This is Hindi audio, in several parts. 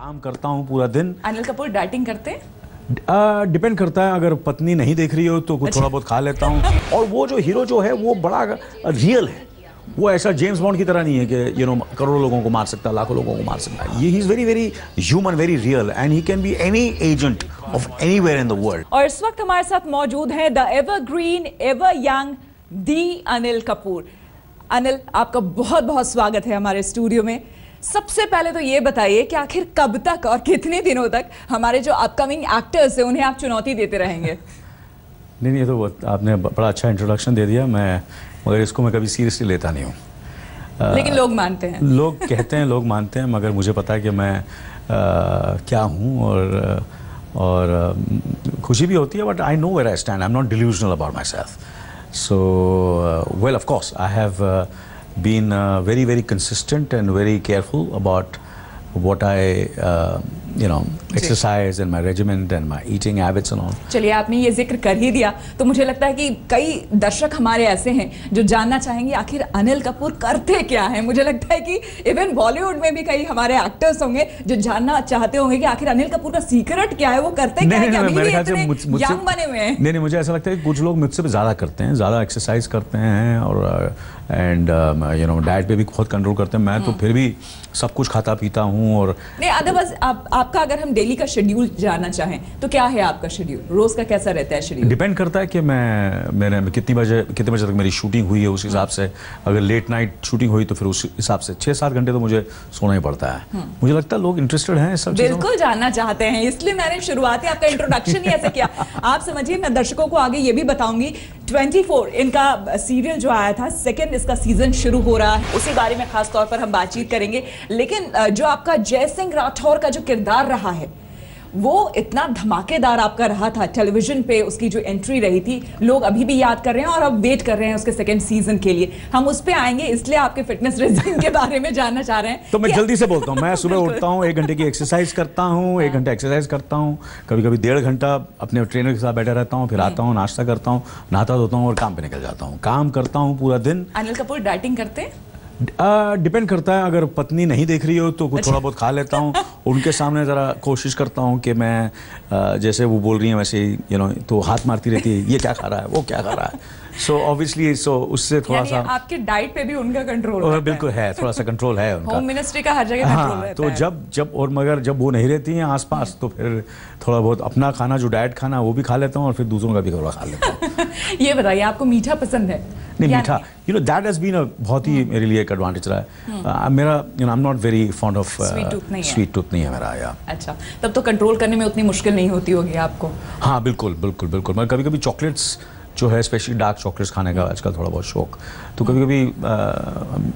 काम करता हूँ पूरा दिन। अनिल कपूर डाइटिंग करते हैं? डिपेंड करता है, अगर पत्नी नहीं देख रही हो तो कुछ थोड़ा बहुत खा लेता हूँ। और वो जो हीरो जो है वो बड़ा रियल है, वो ऐसा जेम्स बॉन्ड की तरह नहीं है कि करोड़ों लोगों को मार सकता है, लाखों लोगों को मार सकता है। He is very very human, very real, and he can be any agent of anywhere in the world. और इस वक्त हमारे साथ मौजूद है द एवरग्रीन, एवर यंग, दी अनिल कपूर। अनिल, आपका बहुत बहुत स्वागत है हमारे स्टूडियो में। सबसे पहले तो ये बताइए कि आखिर कब तक और कितने दिनों तक हमारे जो अपकमिंग एक्टर्स हैं उन्हें आप चुनौती देते रहेंगे? नहीं, ये तो आपने बड़ा अच्छा इंट्रोडक्शन दे दिया, मगर इसको मैं कभी सीरियसली लेता नहीं हूँ। लेकिन लोग मानते हैं, लोग कहते हैं, लोग मानते हैं, मगर मुझे पता है कि मैं क्या हूँ, और खुशी भी होती है, but I know where I stand. I am not delusional about my self. So well, of course I have been very very consistent and very careful about what I exercise and my regimen and my eating habits and all. चलिए, आपने ये जिक्र कर ही दिया तो मुझे लगता है कि कई दर्शक हमारे ऐसे हैं जो जानना चाहेंगे आखिर अनिल कपूर करते क्या हैं। मुझे लगता है कि इवन बॉलीवुड में भी कई हमारे एक्टर्स होंगे जो जानना चाहते होंगे कि आखिर अनिल कपूर का सीक्रेट क्या है, वो करते क्या है, अभी भी इतने यंग बने हुए हैं। नहीं, मुझे ऐसा लगता है कि कुछ लोग मुझसे भी ज़्यादा करते हैं, ज़्यादा एक्सरसाइज करते हैं और एंड डाइट पे भी बहुत कंट्रोल करते हैं। मैं तो फिर भी सब कुछ खाता पीता हूँ। और नहीं, अदरवाइज आपका अगर हम डेली का शेड्यूल जानना चाहें तो क्या है आपका शेड्यूल? रोज का कैसा रहता है शेड्यूल? डिपेंड करता है कि मैंने कितने बजे तक मेरी शूटिंग हुई है, उस हिसाब से। अगर लेट नाइट शूटिंग हुई तो फिर उस हिसाब से 6-7 घंटे तो मुझे सोना ही पड़ता है। मुझे लगता है लोग इंटरेस्टेड हैं सब चीज़ों में, बिल्कुल जानना चाहते हैं, इसलिए मैंने शुरुआती आपका इंट्रोडक्शन ही ऐसे किया। आप समझिए, मैं दर्शकों को आगे ये भी बताऊंगी 24 इनका सीरियल जो आया था, सेकंड इसका सीजन शुरू हो रहा है, उसी बारे में खास तौर पर हम बातचीत करेंगे। लेकिन जो आपका जय सिंह राठौर का जो किरदार रहा है वो इतना धमाकेदार आपका रहा था टेलीविजन पे, उसकी जो एंट्री रही थी, लोग अभी भी याद कर रहे हैं और अब वेट कर रहे हैं उसके सेकंड सीजन के लिए। हम उस पे आएंगे, इसलिए आपके फिटनेस रेजिम के बारे में जानना चाह रहे हैं। तो मैं जल्दी से बोलता हूँ, मैं सुबह उठता हूँ, 1 घंटे की एक्सरसाइज करता हूँ, 1 घंटा एक्सरसाइज करता हूँ, कभी कभी 1.5 घंटा अपने ट्रेनर के साथ बैठा रहता हूँ, फिर आता हूँ, नाश्ता करता हूँ, नहाता धोता हूँ और काम पे निकल जाता हूँ। काम करता हूँ पूरा दिन। अनिल कपूर डाइटिंग करते हैं? डिपेंड करता है, अगर पत्नी नहीं देख रही हो तो कुछ थोड़ा बहुत खा लेता हूँ। उनके सामने ज़रा कोशिश करता हूँ कि मैं जैसे वो बोल रही हैं वैसे तो हाथ मारती रहती है, ये क्या खा रहा है, वो क्या खा रहा है। सो ऑब्वियसली उससे थोड़ा सा आपके डाइट पे भी उनका कंट्रोल बिल्कुल है, थोड़ा सा कंट्रोल है उनका। होम मिनिस्ट्री का हर जगह कंट्रोल रहता है। तो जब और मगर जब वो नहीं रहती हैं आसपास तो फिर थोड़ा बहुत अपना खाना, जो डाइट खाना, वो भी खा लेता हूँ और फिर दूसरों का भी थोड़ा खा लेता हूँ। ये बताइए, आपको मीठा पसंद है? नहीं, मीठा दैट हैज बीन बहुत ही मेरे लिए एक एडवांटेज रहा है। मेरा आई am not very fond of sweet tooth नहीं है मेरा। या अच्छा, तब तो कंट्रोल करने में उतनी मुश्किल नहीं होती होगी आपको? हाँ, बिल्कुल बिल्कुल बिल्कुल। मैं कभी कभी चॉकलेट्स जो है, स्पेशली डार्क चॉकलेट्स खाने का आजकल थोड़ा बहुत शौक, तो कभी कभी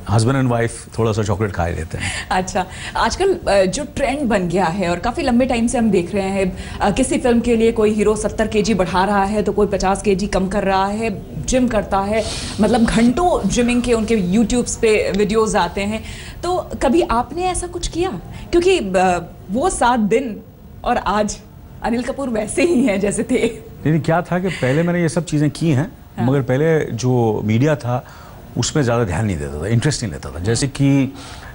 हस्बैंड एंड वाइफ थोड़ा सा चॉकलेट खा ही लेते हैं। अच्छा, आजकल जो ट्रेंड बन गया है और काफ़ी लंबे टाइम से हम देख रहे हैं, किसी फिल्म के लिए कोई हीरो 70 kg बढ़ा रहा है तो कोई 50 kg कम कर रहा है, जिम करता है, मतलब घंटों जिमिंग के उनके यूट्यूब्स पे वीडियोज़ आते हैं। तो कभी आपने ऐसा कुछ किया? क्योंकि वो 7 दिन और आज अनिल कपूर वैसे ही हैं जैसे थे। लेकिन क्या था कि पहले मैंने ये सब चीज़ें की हैं, मगर पहले जो मीडिया था उसमें ज़्यादा ध्यान नहीं देता था, इंटरेस्ट नहीं लेता था।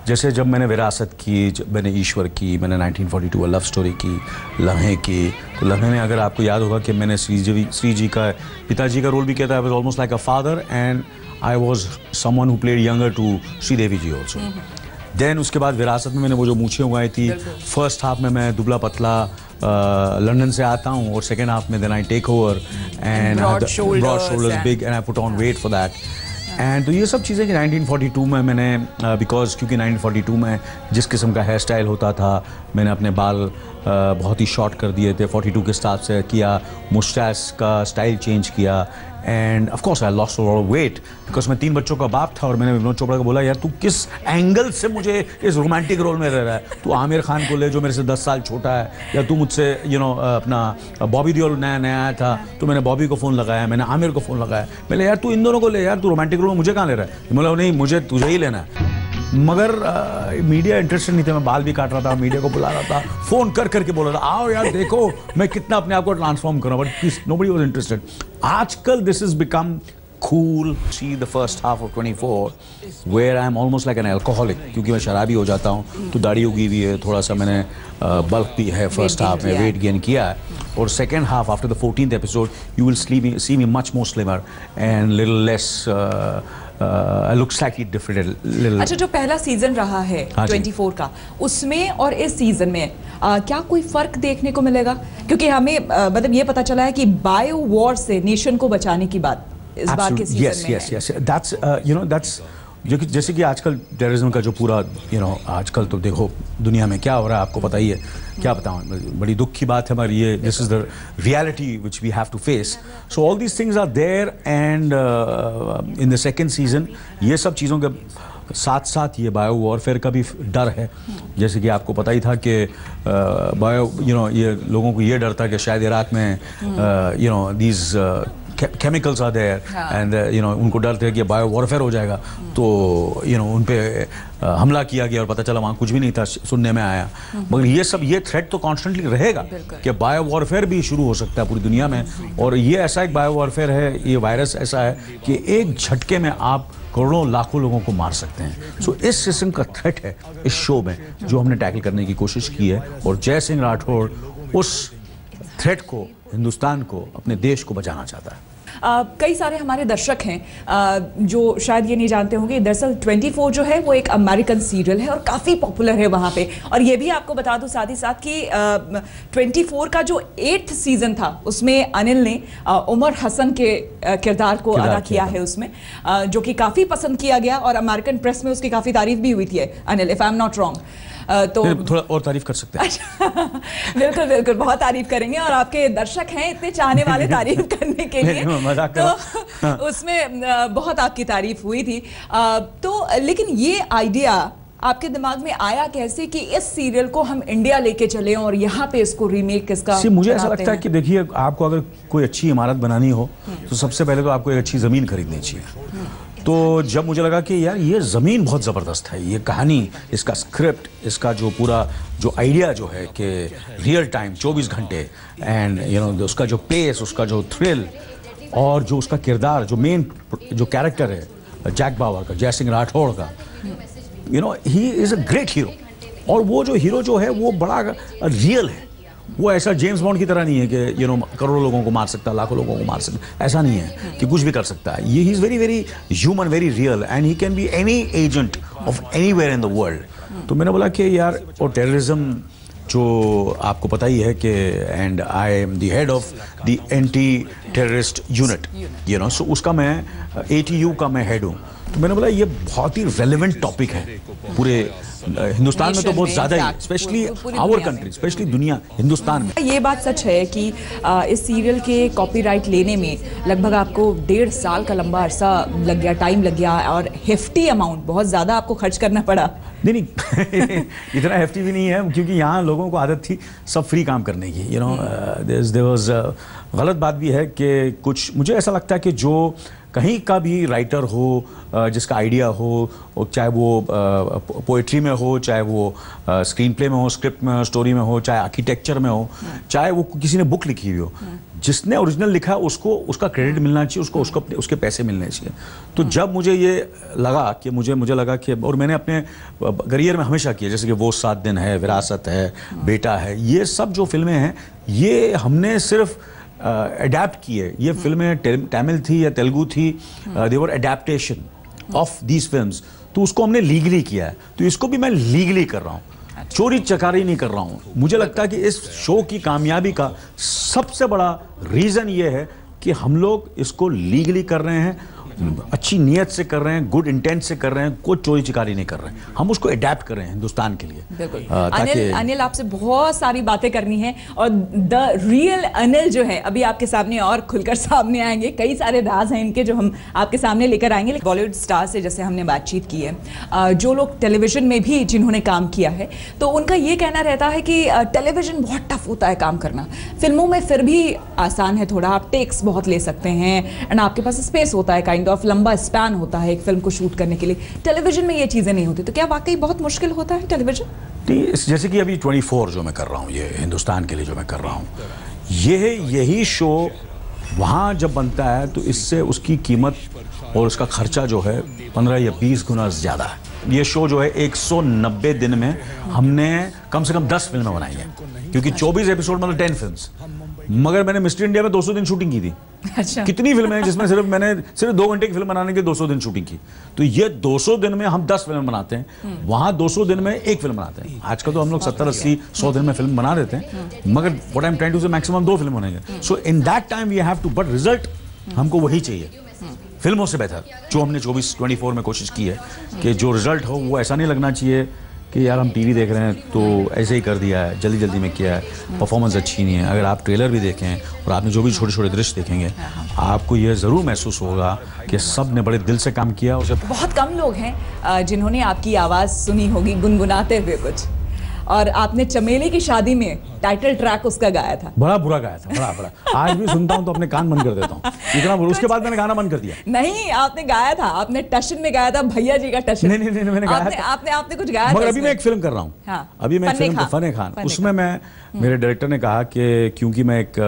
जैसे जब मैंने विरासत की, जब मैंने ईश्वर की, मैंने 1942 लव स्टोरी की, लम्हे की, तो लम्हे में अगर आपको याद होगा कि मैंने श्री जी का पिताजी का रोल भी किया था। I was almost like a father and I was someone who played younger to Sridevi ji also. Then उसके बाद विरासत में मैंने वो जो मूछें उगाई थी, फर्स्ट हाफ में मैं दुबला पतला लंदन से आता हूँ और सेकेंड हाफ में then I take over and broad shoulders big and I put on weight for that. And तो ये सब चीज़ें कि 1942 में मैंने क्योंकि 1942 में जिस किस्म का हेयर स्टाइल होता था, मैंने अपने बाल बहुत ही शॉर्ट कर दिए थे, 42 के हिसाब से किया, मुस्टैच का स्टाइल चेंज किया and of course I lost a lot of weight because मैं 3 बच्चों का बाप था। और मैंने विनोद चोपड़ा को बोला, यार तू किस एंगल से मुझे इस रोमांटिक रोल में रह रहा है? तू आमिर खान को ले जो मेरे से 10 साल छोटा है, या तू मुझसे अपना बॉबी देओल नया आया था तो मैंने बॉबी को फ़ोन लगाया, मैंने आमिर को फ़ोन लगाया, मैंने यार तू इन दोनों को ले यार, तू रोमांटिक रोल में मुझे कहाँ ले रहा है? बोला नहीं, मुझे तुझे ही लेना है। मगर मीडिया इंटरेस्टेड नहीं थे, मैं बाल भी काट रहा था, मीडिया को बुला रहा था, फ़ोन कर करके बोल रहा था आओ यार देखो मैं कितना अपने आप को ट्रांसफॉर्म कर रहा हूँ, बट नोबडी वाज इंटरेस्टेड। आजकल this is become cool. See the first half of 24 where I'm almost like an alcoholic क्योंकि मैं शराबी हो जाता हूँ, तो दाढ़ी उगी हुई है, थोड़ा सा मैंने बल्क भी है फर्स्ट हाफ में, वेट गेन किया है, और second half after the 14th episode you will see me much more slimmer and little less I look slightly different. अच्छा, जो पहला सीजन रहा है 24 का, उसमें और इस सीजन में क्या कोई फर्क देखने को मिलेगा? क्योंकि हमें मतलब ये पता चला है कि बायो वॉर से नेशन को बचाने की बात इस बार के सीजन में yes. That's that's जैसे कि आजकल टेररिज्म का जो पूरा आजकल तो देखो दुनिया में क्या हो रहा है, आपको पता ही है, क्या बताऊं, बड़ी दुख की बात है हमारी ये, this is the reality which we have to face. So all these things are there and in the second season ये सब चीज़ों के साथ साथ ये बायो वॉरफेयर का भी डर है. जैसे कि आपको पता ही था कि बायो ये लोगों को ये डर था कि शायद इराक में these chemicals are there and उनको डर था कि बायो वॉरफेयर हो जाएगा, तो उन पे हमला किया गया और पता चला वहाँ कुछ भी नहीं था, सुनने में आया. मगर ये थ्रेट तो कॉन्स्टेंटली रहेगा कि बायो वॉरफेयर भी शुरू हो सकता है पूरी दुनिया में. और ये ऐसा एक बायो वॉरफेयर है, ये वायरस ऐसा है कि एक झटके में आप करोड़ों लाखों लोगों को मार सकते हैं. सो इस किस्म का थ्रेट है इस शो में जो हमने टैकल करने की कोशिश की है, और जय सिंह राठौड़ उस थ्रेट को, हिंदुस्तान को, अपने देश को बचाना चाहता है. कई सारे हमारे दर्शक हैं जो शायद ये नहीं जानते होंगे, दरअसल 24 जो है वो एक अमेरिकन सीरियल है और काफ़ी पॉपुलर है वहाँ पे. और ये भी आपको बता दूं साथ ही साथ कि 24 का जो 8th सीजन था उसमें अनिल ने उमर हसन के किरदार को अदा किया है उसमें, जो कि काफ़ी पसंद किया गया और अमेरिकन प्रेस में उसकी काफ़ी तारीफ भी हुई थी Anil, if I am not wrong. तो थोड़ा और तारीफ कर सकते हैं. बिल्कुल बिल्कुल, बहुत तारीफ करेंगे और आपके दर्शक हैं इतने चाहने वाले तारीफ करने के लिए, तो उसमें बहुत आपकी तारीफ हुई थी. तो लेकिन ये आइडिया आपके दिमाग में आया कैसे कि इस सीरियल को हम इंडिया लेके चले और यहाँ पे इसको रीमेक इसका? मुझे ऐसा लगता है कि देखिए, आपको अगर कोई अच्छी इमारत बनानी हो तो सबसे पहले तो आपको एक अच्छी ज़मीन खरीदनी चाहिए. तो जब मुझे लगा कि यार ये ज़मीन बहुत ज़बरदस्त है, ये कहानी, इसका स्क्रिप्ट, इसका जो पूरा जो आइडिया जो है कि रियल टाइम 24 घंटे एंड उसका जो पेस, उसका जो थ्रिल, और जो उसका किरदार, जो मेन जो कैरेक्टर है जैक बावर का, जय सिंह राठौड़ का, he is a great hero. और वो जो हीरो जो है वो बड़ा रियल है. वो ऐसा जेम्स बॉन्ड की तरह नहीं है कि करोड़ों लोगों को मार सकता है, लाखों लोगों को मार सकता, ऐसा नहीं है कि कुछ भी कर सकता है. ये he is very very human, very real, and he can be any agent of anywhere in the world. तो मैंने बोला कि यार, और टेररिज्म जो आपको पता ही है कि, and I am the head of the anti terrorist unit, so उसका मैं ATU का मैं हेड हूँ. तो मैंने बोला ये बहुत ही रेलेवेंट टॉपिक है पूरे हिंदुस्तान में, तो बहुत ज़्यादा ही, स्पेशली आवर कंट्री, स्पेशली दुनिया, हिंदुस्तान में. ये बात सच है कि इस सीरियल के कॉपीराइट लेने में लगभग आपको 1.5 साल का लंबा अरसा लग गया, टाइम लग गया, और हेफ्टी अमाउंट, बहुत ज़्यादा आपको खर्च करना पड़ा. नहीं इतना हेफ्टी भी नहीं है, क्योंकि यहाँ लोगों को आदत थी सब फ्री काम करने की. देयर वाज गलत बात भी है कि कुछ, मुझे ऐसा लगता है कि जो कहीं का भी राइटर हो जिसका आइडिया हो, चाहे वो पोइट्री में हो, चाहे वो स्क्रीन प्ले में हो, स्क्रिप्ट में हो, स्टोरी में हो, चाहे आर्किटेक्चर में हो, चाहे वो किसी ने बुक लिखी हुई हो, जिसने ओरिजिनल लिखा उसको उसका क्रेडिट मिलना चाहिए, उसको उसके पैसे मिलने चाहिए. तो जब मुझे ये लगा कि मुझे लगा कि, और मैंने अपने करियर में हमेशा किया, जैसे कि वो 7 दिन है, विरासत है, बेटा है, ये सब जो फिल्में हैं ये हमने सिर्फ अडेप्ट किए. ये फिल्में तमिल थी या तेलुगु थी, दे वर अडेप्टेशन ऑफ दीज फिल्म्स, तो उसको हमने लीगली किया है. तो इसको भी मैं लीगली कर रहा हूँ, चोरी चकारी नहीं कर रहा हूँ. मुझे लगता है कि इस शो की कामयाबी का सबसे बड़ा रीज़न ये है कि हम लोग इसको लीगली कर रहे हैं, अच्छी नीयत से कर रहे हैं, गुड इंटेंट से कर रहे हैं, कोई चोरी चिकारी नहीं कर रहे हैं. हम उसको अडेप्ट कर रहे हैं हिंदुस्तान के लिए. बिल्कुल. अनिल आपसे बहुत सारी बातें करनी है, और द रियल अनिल जो है अभी आपके सामने और खुलकर सामने आएंगे. कई सारे राज हैं इनके जो हम आपके सामने लेकर आएंगे. बॉलीवुड स्टार से जैसे हमने बातचीत की है, जो लोग टेलीविजन में भी जिन्होंने काम किया है, तो उनका ये कहना रहता है कि टेलीविजन बहुत टफ होता है काम करना. फिल्मों में फिर भी आसान है थोड़ा, आप टेक्स बहुत ले सकते हैं, एंड आपके पास स्पेस होता है, काइंड ऑफ लंबा स्पैन होता है एक फिल्म को शूट करने के लिए. टेलीविजन में ये चीजें नहीं होती. तो क्या वाकई बहुत मुश्किल होता है टेलीविजन? जैसे कि अभी 24 जो मैं कर रहा हूँ, ये हिंदुस्तान के लिए जो मैं कर रहा हूँ, यही शो वहाँ जब बनता है तो इससे उसकी कीमत और उसका खर्चा जो है 15 या 20 गुना ज़्यादा है। ये शो जो है 190 दिन में हमने कम से कम 10 फिल्में बनाई हैं, क्योंकि 24 एपिसोड मतलब 10 फिल्म्स। मगर मैंने मिस्टर इंडिया में 200 दिन शूटिंग की थी। अच्छा। कितनी फिल्में हैं जिसमें मैंने सिर्फ 2 घंटे की फिल्म बनाने के 200 दिन शूटिंग की। तो ये 200 दिन में हम 10 फिल्म बनाते हैं, वहाँ 200 दिन में 1 फिल्म बनाते हैं। आजकल तो हम लोग 70, 80, 100 दिन में फिल्म बना देते हैं, मगर what I am trying to say maximum 2 film बनेंगे। So in that time we have to, but result हमको वही चाहिए फिल्मों से बेहतर, जो हमने 24 में कोशिश की है कि जो रिजल्ट हो वो ऐसा नहीं लगना चाहिए कि यार हम टीवी देख रहे हैं तो ऐसे ही कर दिया है, जल्दी जल्दी में किया है, परफॉर्मेंस अच्छी नहीं है। अगर आप ट्रेलर भी देखें और आपने जो भी छोटे छोटे दृश्य देखेंगे, आपको ये ज़रूर महसूस होगा कि सब ने बड़े दिल से काम किया। उसे बहुत कम लोग हैं जिन्होंने आपकी आवाज़ सुनी होगी गुनगुनाते हुए कुछ, और आपने चमेली की शादी में टाइटल ट्रैक उसका गाया था। बड़ा बुरा गाया था, बड़ा। आज भी सुनता हूँ तो अपने कान बंद कर देता हूँ, इतना बुरा। उसके बाद मैंने गाना बंद कर दिया। नहीं, आपने गाया था, आपने टशन में गाया था, भैया जी का टशन। नहीं, मैंने गाया था। आपने कुछ गाया था। मगर अभी मैं एक फिल्म कर रहा हूँ। हाँ, अभी मैं एक फिल्म फन खान, उसमें मैं, मेरे डायरेक्टर ने कहा कि क्योंकि मैं एक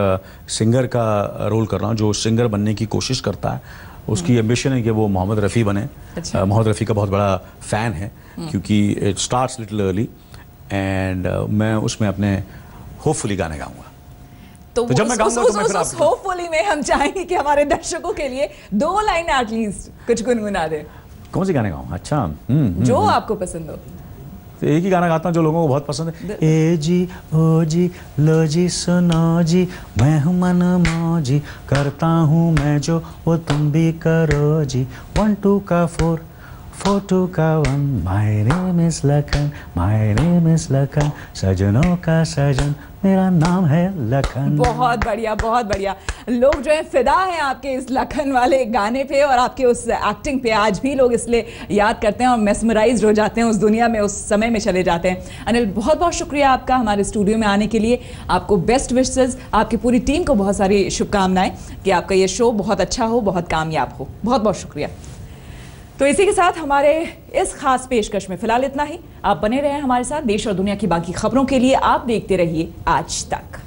सिंगर का रोल कर रहा हूँ जो सिंगर बनने की कोशिश करता है, उसकी एम्बिशन है कि वो मोहम्मद रफ़ी बने। मोहम्मद रफ़ी का बहुत बड़ा फ़ैन है, क्योंकि it starts little early, and मैं उसमें अपने होपफुली गाने गाऊंगा। तो जब मैं गाऊंगा तो मैं फिर आपको होपफुली में हम चाहेंगे कि हमारे दर्शकों के लिए 2 लाइन एटलीस्ट कुछ गुनगुना दे। कौन सी गाने गाऊं? अच्छा, जो आपको पसंद हो। तो एक ही गाना गाता हूं जो लोगों को बहुत पसंद है। ए जी ओ जी लो जी सुनो जी, मैं हूं मन मौजी, करता हूं मैं जो वो तुम भी करो जी। 1 2 का 4 4 2 का 1, my name is Lakhan, my name is Lakhan, सजनों का सजन, मेरा नाम है लखन। बहुत बढ़िया, बहुत बढ़िया। लोग जो है फिदा हैं आपके इस लखन वाले गाने पे और आपके उस एक्टिंग पे। आज भी लोग इसलिए याद करते हैं और मेस्मराइज्ड हो जाते हैं, उस दुनिया में, उस समय में चले जाते हैं। अनिल, बहुत बहुत शुक्रिया आपका हमारे स्टूडियो में आने के लिए। आपको बेस्ट विशेस, आपकी पूरी टीम को बहुत सारी शुभकामनाएं कि आपका ये शो बहुत अच्छा हो, बहुत कामयाब हो। बहुत बहुत शुक्रिया। तो इसी के साथ हमारे इस खास पेशकश में फिलहाल इतना ही। आप बने रहें हमारे साथ। देश और दुनिया की बाकी खबरों के लिए आप देखते रहिए आज तक।